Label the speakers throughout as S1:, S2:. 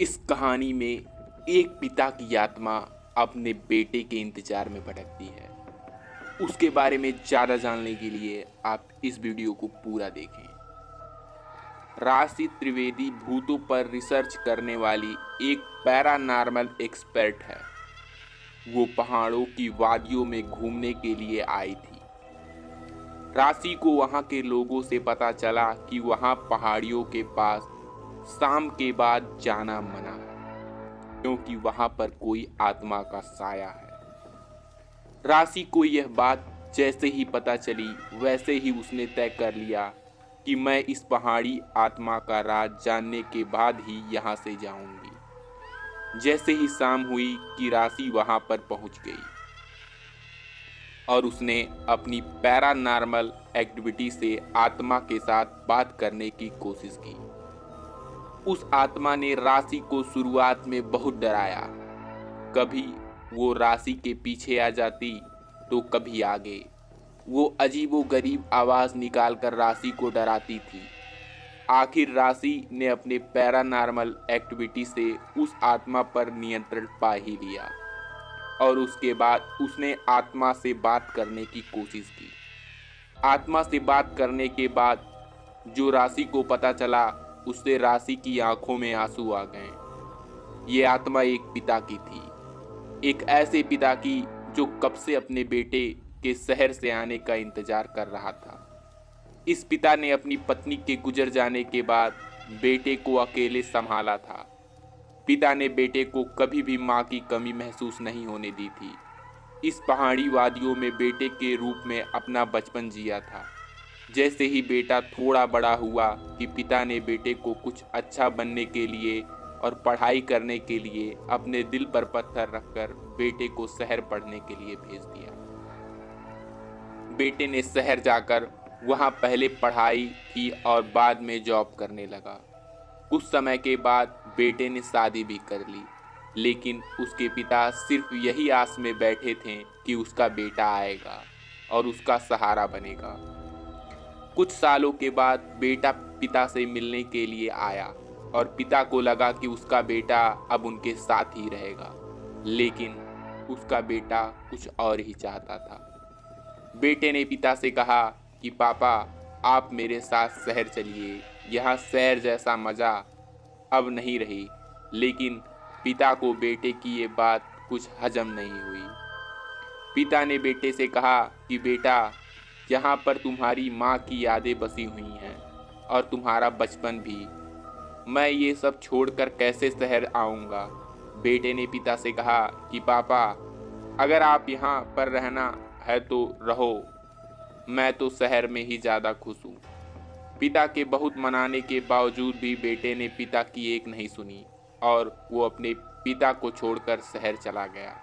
S1: इस कहानी में एक पिता की आत्मा अपने बेटे के इंतजार में भटकती है। उसके बारे में ज़्यादा जानने के लिए आप इस वीडियो को पूरा देखें। राशि त्रिवेदी भूतों पर रिसर्च करने वाली एक पैरानॉर्मल एक्सपर्ट है। वो पहाड़ों की वादियों में घूमने के लिए आई थी। राशि को वहाँ के लोगों से पता चला कि वहाँ पहाड़ियों के पास शाम के बाद जाना मना है, क्योंकि वहां पर कोई आत्मा का साया है। राशि को यह बात जैसे ही पता चली वैसे ही उसने तय कर लिया कि मैं इस पहाड़ी आत्मा का राज जानने के बाद ही यहाँ से जाऊंगी। जैसे ही शाम हुई कि राशि वहां पर पहुंच गई और उसने अपनी पैरानॉर्मल एक्टिविटी से आत्मा के साथ बात करने की कोशिश की। उस आत्मा ने राशि को शुरुआत में बहुत डराया। कभी वो राशि के पीछे आ जाती तो कभी आगे। वो अजीबोगरीब आवाज निकालकर राशि को डराती थी। आखिर राशि ने अपने पैरानॉर्मल एक्टिविटी से उस आत्मा पर नियंत्रण पा ही लिया और उसके बाद उसने आत्मा से बात करने की कोशिश की। आत्मा से बात करने के बाद जो राशि को पता चला, उससे राशि की आंखों में आंसू आ गए। ये आत्मा एक पिता की थी, एक ऐसे पिता की जो कब से अपने बेटे के शहर से आने का इंतजार कर रहा था। इस पिता ने अपनी पत्नी के गुजर जाने के बाद बेटे को अकेले संभाला था। पिता ने बेटे को कभी भी माँ की कमी महसूस नहीं होने दी थी। इस पहाड़ी वादियों में बेटे के रूप में अपना बचपन जिया था। जैसे ही बेटा थोड़ा बड़ा हुआ कि पिता ने बेटे को कुछ अच्छा बनने के लिए और पढ़ाई करने के लिए अपने दिल पर पत्थर रखकर बेटे को शहर पढ़ने के लिए भेज दिया। बेटे ने शहर जाकर वहां पहले पढ़ाई की और बाद में जॉब करने लगा। कुछ समय के बाद बेटे ने शादी भी कर ली, लेकिन उसके पिता सिर्फ यही आस में बैठे थे कि उसका बेटा आएगा और उसका सहारा बनेगा। कुछ सालों के बाद बेटा पिता से मिलने के लिए आया और पिता को लगा कि उसका बेटा अब उनके साथ ही रहेगा, लेकिन उसका बेटा कुछ और ही चाहता था। बेटे ने पिता से कहा कि पापा, आप मेरे साथ शहर चलिए, यहाँ शहर जैसा मज़ा अब नहीं रही। लेकिन पिता को बेटे की ये बात कुछ हजम नहीं हुई। पिता ने बेटे से कहा कि बेटा, यहाँ पर तुम्हारी माँ की यादें बसी हुई हैं और तुम्हारा बचपन भी। मैं ये सब छोड़कर कैसे शहर आऊँगा। बेटे ने पिता से कहा कि पापा, अगर आप यहाँ पर रहना है तो रहो, मैं तो शहर में ही ज़्यादा खुश हूँ। पिता के बहुत मनाने के बावजूद भी बेटे ने पिता की एक नहीं सुनी और वो अपने पिता को छोड़कर शहर चला गया।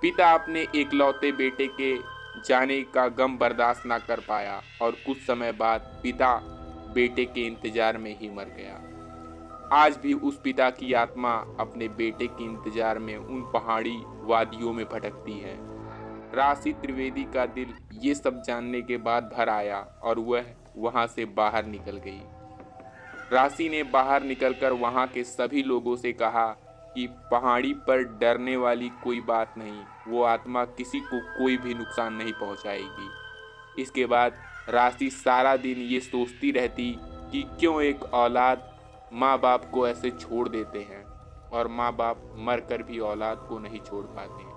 S1: पिता अपने एकलौते बेटे के जाने का गम बर्दाश्त न कर पाया और कुछ समय बाद पिता बेटे के इंतजार में ही मर गया। आज भी उस पिता की आत्मा अपने बेटे के इंतजार में उन पहाड़ी वादियों में भटकती है। राशि त्रिवेदी का दिल ये सब जानने के बाद भर आया और वह वहां से बाहर निकल गई। राशि ने बाहर निकलकर वहां के सभी लोगों से कहा कि पहाड़ी पर डरने वाली कोई बात नहीं, वो आत्मा किसी को कोई भी नुकसान नहीं पहुंचाएगी। इसके बाद राशि सारा दिन ये सोचती रहती कि क्यों एक औलाद माँ बाप को ऐसे छोड़ देते हैं और माँ बाप मर कर भी औलाद को नहीं छोड़ पाते हैं।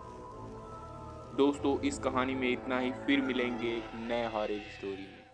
S1: दोस्तों, इस कहानी में इतना ही। फिर मिलेंगे एक नए हॉरर स्टोरी में।